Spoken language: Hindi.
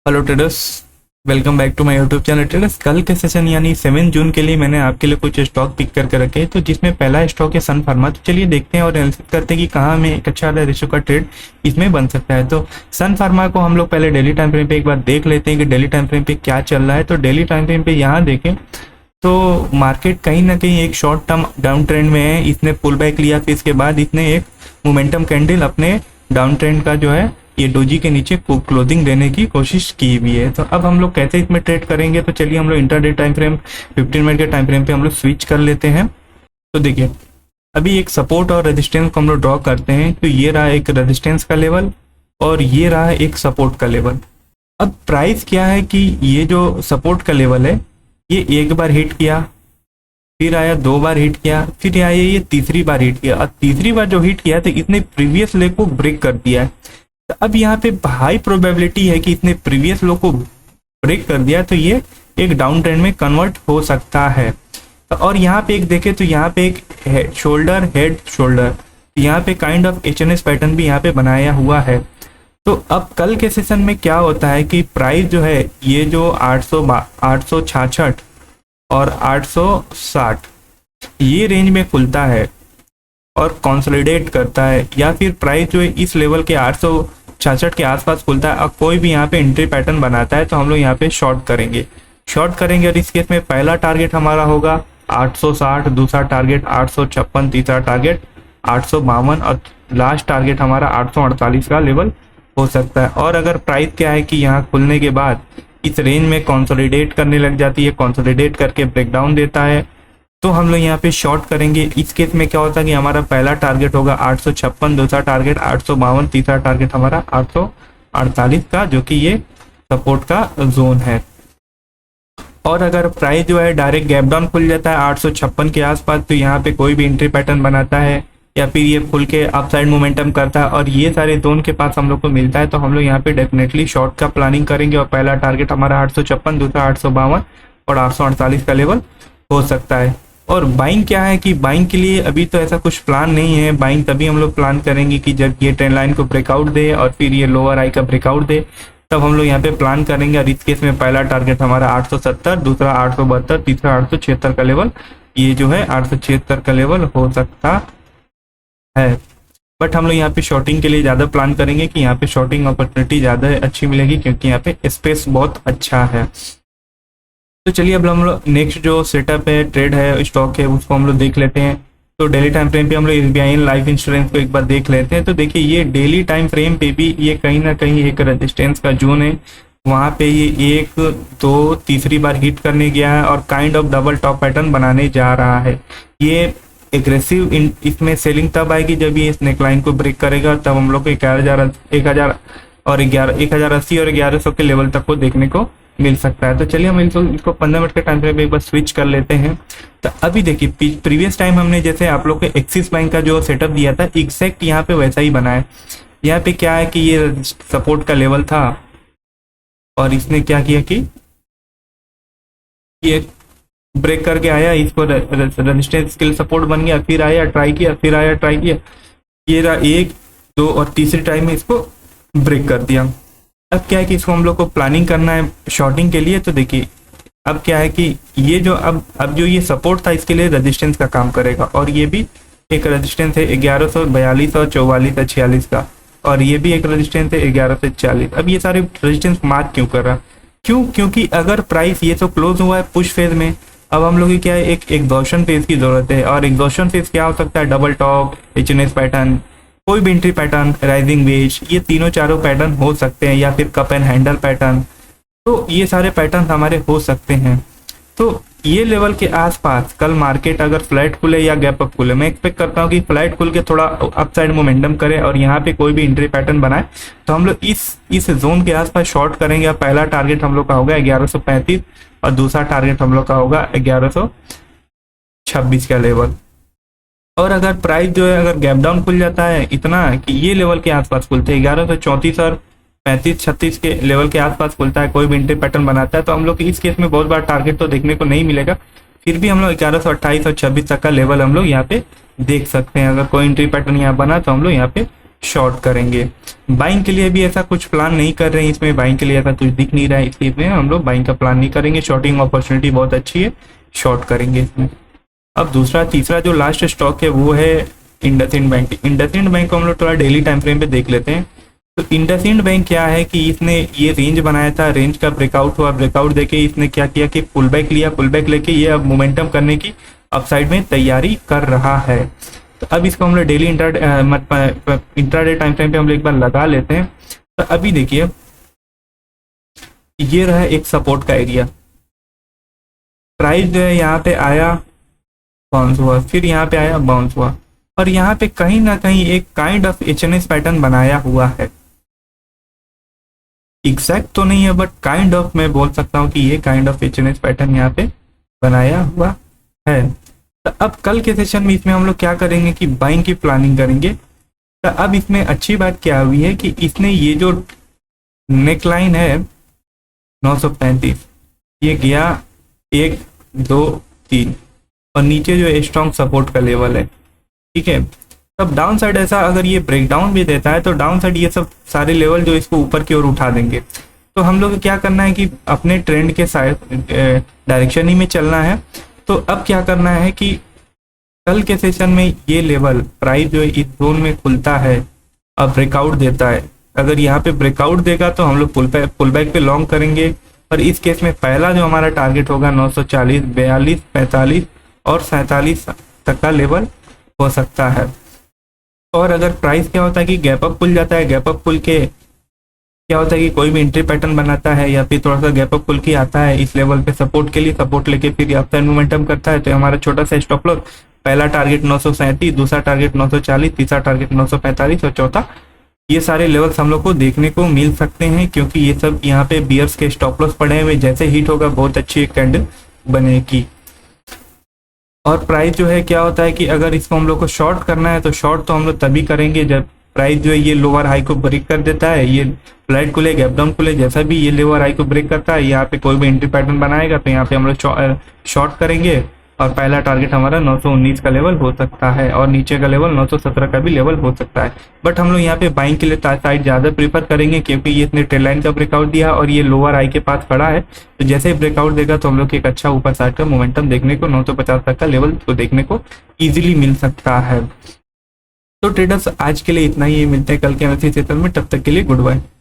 Hello traders, welcome back to my YouTube channel. Traders, कल के सेशन यानी 7 जून के लिए मैंने आपके लिए कुछ स्टॉक पिक करके रखे हैं। तो जिसमें पहला स्टॉक है सन फार्मा। तो चलिए देखते हैं और एनालिसिस करते हैं कि कहाँ हमें एक अच्छा रेशियो का ट्रेड इसमें बन सकता है। तो सन फार्मा को हम लोग पहले डेली टाइम फ्रेम पे एक बार देख लेते हैं कि डेली टाइम फ्रेम पे क्या चल रहा है। तो डेली टाइम फ्रेम पे यहाँ देखें तो मार्केट कहीं ना कहीं एक शॉर्ट टर्म डाउन ट्रेंड में है। इसने पुल बैक लिया, फिर इसके बाद इसने एक मोमेंटम कैंडल अपने डाउन ट्रेंड का जो है ये डोजी के नीचे क्लोजिंग देने की कोशिश की हुई है। तो अब हम लोग कैसे इसमें ट्रेड करेंगे, तो चलिए हम लोग इंटरडे टाइम फ्रेम 15 मिनट के टाइम फ्रेम पे हम लोग स्विच कर लेते हैं। तो देखिए अभी एक सपोर्ट और रेजिस्टेंस को हम लोग ड्रॉ करते हैं। तो ये रहा एक रेजिस्टेंस का लेवल और ये रहा एक सपोर्ट का लेवल। अब प्राइस क्या है कि ये जो सपोर्ट का लेवल है ये एक बार हिट किया, फिर आया 2 बार हिट किया, फिर आया ये तीसरी बार हिट किया। और तीसरी बार जो हिट किया तो इसने प्रीवियस लेग को ब्रेक कर दिया है। तो अब यहाँ पे हाई प्रोबेबिलिटी है कि इसने प्रीवियस लो को ब्रेक कर दिया, तो ये एक डाउन ट्रेंड में कन्वर्ट हो सकता है। और यहाँ पे एक देखें तो यहाँ पे एक शोल्डर हेड शोल्डर, यहाँ पे काइंड ऑफ एचएनएस पैटर्न भी यहाँ पे बनाया हुआ है। तो अब कल के सेशन में क्या होता है कि प्राइस जो है ये जो 866 और 860 ये रेंज में खुलता है और कंसोलिडेट करता है, या फिर प्राइस जो है इस लेवल के 866 के आसपास खुलता है और कोई भी यहाँ पे एंट्री पैटर्न बनाता है, तो हम लोग यहाँ पे शॉर्ट करेंगे। और इस केस में पहला टारगेट हमारा होगा 860, दूसरा टारगेट 856, तीसरा टारगेट 852 और लास्ट टारगेट हमारा 848 का लेवल हो सकता है। और अगर प्राइस क्या है कि यहाँ खुलने के बाद इस रेंज में कंसोलिडेट करने लग जाती है, कंसोलिडेट करके ब्रेकडाउन देता है, तो हम लोग यहाँ पे शॉर्ट करेंगे। इस केस में क्या होता है कि हमारा पहला टारगेट होगा 856, दूसरा टारगेट 852, तीसरा टारगेट हमारा 848 का, जो कि ये सपोर्ट का जोन है। और अगर प्राइस जो है डायरेक्ट गैप डाउन खुल जाता है 856 के आसपास, तो यहाँ पे कोई भी एंट्री पैटर्न बनाता है या फिर ये खुल के अपसाइड मोमेंटम करता है और ये सारे जोन के पास हम लोग को मिलता है, तो हम लोग यहाँ पे डेफिनेटली शॉर्ट का प्लानिंग करेंगे। और पहला टारगेट हमारा 856, दूसरा 852 और 848 का लेवल हो सकता है। और बाइंग क्या है कि बाइंग के लिए अभी तो ऐसा कुछ प्लान नहीं है। बाइंग तभी हम लोग प्लान करेंगे कि जब ये ट्रेंड लाइन को ब्रेकआउट दे और फिर ये लोअर आई का ब्रेकआउट दे, तब हम लोग यहाँ पे प्लान करेंगे। और इस केस में पहला टारगेट हमारा 870, दूसरा 872, तीसरा 876 का लेवल, ये जो है 876 का लेवल हो सकता है। बट हम लोग यहाँ पे शॉर्टिंग के लिए ज़्यादा प्लान करेंगे कि यहाँ पे शॉर्टिंग अपॉर्चुनिटी ज़्यादा अच्छी मिलेगी, क्योंकि यहाँ पे स्पेस बहुत अच्छा है। तो चलिए अब हम लोग नेक्स्ट जो सेटअप है, ट्रेड है, स्टॉक है, उसको हम लोग देख लेते हैं। तो डेली टाइम फ्रेम पे हम लोग एसबीआई लाइफ इंश्योरेंस को एक बार देख लेते हैं। तो देखिए ये डेली टाइम फ्रेम पे भी ये कहीं ना कहीं एक रेजिस्टेंस का जोन है, वहाँ पे ये 1 2 तीसरी बार हिट करने गया है और kind of double top pattern बनाने जा रहा है। ये एग्रेसिव इसमें सेलिंग तब आएगी जब ये इस नेकलाइन को ब्रेक करेगा, तब हम लोग को 1000 और 1080 और 1100 के लेवल तक को देखने को मिल सकता है। तो चलिए हम इसको 15 मिनट के टाइम फ्रेम पे एक बार स्विच कर लेते हैं। तो अभी देखिए प्रीवियस टाइम हमने जैसे आप लोग को एक्सिस बैंक का जो सेटअप दिया था, एग्जैक्ट यहाँ पे वैसा ही बना है। यहाँ पे क्या है कि ये सपोर्ट का लेवल था और इसने क्या किया कि ये ब्रेक करके आया, इसको रेजिस्टेंस के लिए सपोर्ट बन गया, फिर आया ट्राई किया, फिर आया ट्राई किया, ये रहा 1 2 और तीसरी टाइम में इसको ब्रेक कर दिया। अब क्या है कि इसको हम लोग को प्लानिंग करना है शॉर्टिंग के लिए। तो देखिए अब क्या है कि ये जो अब जो ये सपोर्ट था इसके लिए रेजिस्टेंस का काम करेगा, और ये भी एक रेजिस्टेंस है 1142 और 44 और 46 का, और ये भी एक रेजिस्टेंस है 11 से 40। अब ये सारे रेजिस्टेंस मार्क क्यों कर रहा, क्योंकि अगर प्राइस ये तो क्लोज हुआ है पुश फेज में, अब हम लोग की क्या है एक एग्जॉशन फेज की जरूरत है। और एग्जॉशन फेज क्या हो सकता है, डबल टॉप, एचएनएस पैटर्न, कोई भी एंट्री पैटर्न, राइजिंग वेज, ये तीनों चारों पैटर्न हो सकते हैं, या फिर कप एंड हैंडल पैटर्न। तो ये सारे पैटर्न हमारे हो सकते हैं। तो ये लेवल के आसपास कल मार्केट अगर फ्लैट खुले या गैप अप खुले, मैं एक्सपेक्ट करता हूँ कि फ्लैट खुल के थोड़ा अपसाइड मोमेंटम करे और यहाँ पे कोई भी एंट्री पैटर्न बनाए, तो हम लोग इस जोन के आसपास शॉर्ट करेंगे। पहला टारगेट हम लोग का होगा 1135 और दूसरा टारगेट हम लोग का होगा 1126 का लेवल। और अगर प्राइस जो है अगर गैप डाउन खुल जाता है इतना कि ये लेवल के आसपास खुलते हैं 1134 और 35-36 के लेवल के आसपास खुलता है, कोई भी एंट्री पैटर्न बनाता है, तो हम लोग इस केस में बहुत बार टारगेट तो देखने को नहीं मिलेगा, फिर भी हम लोग 1128 और 26 तक का लेवल हम लोग यहाँ पे देख सकते हैं। अगर कोई एंट्री पैटर्न यहाँ बना तो हम लोग यहाँ पे शॉर्ट करेंगे। बाइंग के लिए भी ऐसा कुछ प्लान नहीं कर रहे हैं, इसमें बाइंग के लिए ऐसा कुछ दिख नहीं रहा है, इसलिए हम लोग बाइंग का प्लान नहीं करेंगे। शॉर्टिंग अपॉर्चुनिटी बहुत अच्छी है, शॉर्ट करेंगे इसमें। अब दूसरा तीसरा जो लास्ट स्टॉक है वो है इंडसइंड बैंक। इंडसइंड बैंक को हम लोग थोड़ा डेली टाइम फ्रेम पे देख लेते हैं। तो इंडसइंड बैंक क्या है कि इसने ये रेंज बनाया था, रेंज का ब्रेकआउट हुआ, ब्रेकआउट देके इसने क्या किया कि पुल बैक लिया, पुल बैक लेके ये अब मोमेंटम करने की अपसाइड में तैयारी कर रहा है। तो अब इसको हम लोग डेली इंट्राडे टाइम फ्रेम पे हम लोग एक बार लगा लेते हैं। तो अभी देखिए ये रहा एक सपोर्ट का एरिया, प्राइस जो है यहाँ पे आया, बाउंस हुआ, फिर यहाँ पे आया, बाउंस हुआ, और यहाँ पे कहीं ना कहीं एक काइंड ऑफ एचएनएस पैटर्न बनाया हुआ है। एग्जैक्ट तो नहीं है बट काइंड ऑफ मैं बोल सकता हूँ कि ये काइंड ऑफ एचएनएस पैटर्न यहाँ पे बनाया हुआ है। तो अब कल के सेशन में इसमें हम लोग क्या करेंगे कि बाइंग की प्लानिंग करेंगे। तो अब इसमें अच्छी बात क्या हुई है कि इसने ये जो नेकलाइन है 935 ये गया 1 2 3 और नीचे जो स्ट्रॉन्ग सपोर्ट का लेवल है, ठीक है। तब डाउन साइड ऐसा अगर ये ब्रेक डाउन भी देता है तो डाउन साइड ये सब सारे लेवल जो इसको ऊपर की ओर उठा देंगे। तो हम लोग क्या करना है कि अपने ट्रेंड के साइड डायरेक्शन ही में चलना है। तो अब क्या करना है कि कल के सेशन में ये लेवल प्राइस जो इस जोन में खुलता है अब ब्रेकआउट देता है, अगर यहाँ पे ब्रेकआउट देगा तो हम लोग पुल बैक पे लॉन्ग करेंगे। और इस केस में पहला जो हमारा टारगेट होगा 940, 42, 45 और 47 तक का लेवल हो सकता है। और अगर प्राइस क्या होता है कि गैप अप खुल जाता है, गैप अप खुल के क्या होता है कि कोई भी एंट्री पैटर्न बनाता है या फिर थोड़ा सा गैप अप खुल के आता है इस लेवल पे सपोर्ट के लिए, सपोर्ट लेके फिर अपसाइड मोमेंटम करता है, तो हमारा छोटा सा स्टॉप लॉस, पहला टारगेट 937, दूसरा टारगेट 940, तीसरा टारगेट 945 और चौथा, ये सारे लेवल्स हम लोग को देखने को मिल सकते हैं क्योंकि ये सब यहाँ पे बियर्स के स्टॉप लॉस पड़े हुए, जैसे हिट होगा बहुत अच्छी एक कैंडल बनेगी। और प्राइस जो है क्या होता है कि अगर इसको हम लोग को शॉर्ट करना है तो शॉर्ट तो हम लोग तभी करेंगे जब प्राइस जो है ये लोअर हाई को ब्रेक कर देता है, ये फ्लैट खुले गैप डाउन खुले, जैसा भी ये लोअर हाई को ब्रेक करता है यहाँ पे कोई भी एंट्री पैटर्न बनाएगा तो यहाँ पे हम लोग शॉर्ट करेंगे। और पहला टारगेट हमारा 919 का लेवल हो सकता है और नीचे का लेवल 917 का भी लेवल हो सकता है। बट हम लोग यहाँ पे बाइंग के लिए साइड ज़्यादा प्रीफर करेंगे क्योंकि ये इतने ट्रेल लाइन का ब्रेकआउट दिया और ये लोअर हाई के पास खड़ा है, तो जैसे ही ब्रेकआउट देगा तो हम लोग एक अच्छा ऊपर साइड का मोमेंटम देखने को 950 तक का लेवल तो देखने को ईजिली मिल सकता है। तो ट्रेडर्स आज के लिए इतना ही, मिलते हैं कल के एनालिसिस सेशन में, तब तक के लिए गुड बाय।